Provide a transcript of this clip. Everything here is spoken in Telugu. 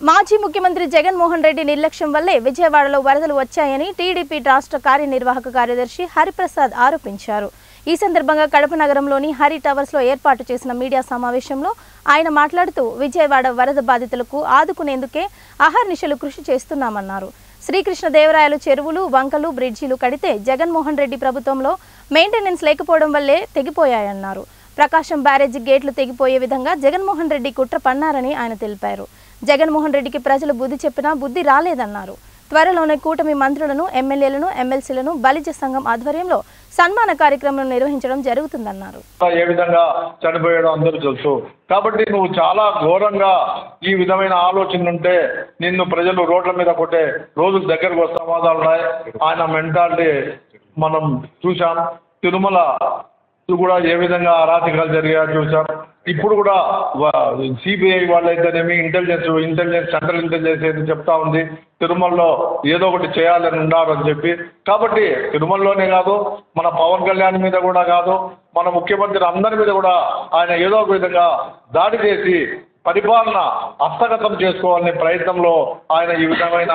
మాజీ ముఖ్యమంత్రి జగన్మోహన్ రెడ్డి నిర్లక్ష్యం వల్లే విజయవాడలో వరదలు వచ్చాయని టీడీపీ రాష్ట్ర కార్యనిర్వాహక కార్యదర్శి హరిప్రసాద్ ఆరోపించారు. ఈ సందర్భంగా కడప నగరంలోని హరి టవర్స్ లో ఏర్పాటు చేసిన మీడియా సమావేశంలో ఆయన మాట్లాడుతూ విజయవాడ వరద బాధితులకు ఆదుకునేందుకే అహర్నిశలు కృషి చేస్తున్నామన్నారు. శ్రీకృష్ణదేవరాయలు చెరువులు, వంకలు, బ్రిడ్జిలు కడితే జగన్మోహన్ రెడ్డి ప్రభుత్వంలో మెయింటెనెన్స్ లేకపోవడం వల్లే తెగిపోయాయన్నారు. ప్రకాశం బ్యారేజీ గేట్లు తెగిపోయే విధంగా జగన్మోహన్ రెడ్డి కుట్ర పన్నారని ఆయన తెలిపారు. జగన్మోహన్ రెడ్డికి ప్రజలు బుద్ధి చెప్పినా బుద్ధి రాలేదన్నారు. త్వరలోనే కూటమి మంత్రులను, ఎమ్మెల్యేలను, ఎమ్మెల్సీలను బలిజ సంఘం ఆధ్వర్యంలో సన్మాన కార్యక్రమం నిర్వహించడం జరుగుతుందన్నారు. ఏ విధంగా చనిపోయాడో అందరూ తెలుసు. కాబట్టి నువ్వు చాలా ఘోరంగా ఈ విధమైన ఆలోచన ఉంటే నిన్ను ప్రజలు రోడ్ల మీద కొట్టే రోజులు దగ్గరకు వస్తే ప్రమాదాలు ఉన్నాయి. ఆయన మెంటాలిటీ మనం చూసాం. తిరుమల కూడా ఏ విధంగా అరాచకాలు జరిగాయో చూసాం. ఇప్పుడు కూడా సిబిఐ వాళ్ళైతేనేమి ఇంటెలిజెన్స్ సెంట్రల్ ఇంటెలిజెన్స్ ఏది చెప్తా ఉంది తిరుమలలో ఏదో ఒకటి చేయాలని ఉన్నారని చెప్పి. కాబట్టి తిరుమలలోనే కాదు, మన పవన్ కళ్యాణ్ మీద కూడా కాదు, మన ముఖ్యమంత్రి అందరి మీద కూడా ఆయన ఏదో ఒక విధంగా దాడి చేసి పరిపాలన హస్తగతం చేసుకోవాలనే ప్రయత్నంలో ఆయన ఈ విధమైన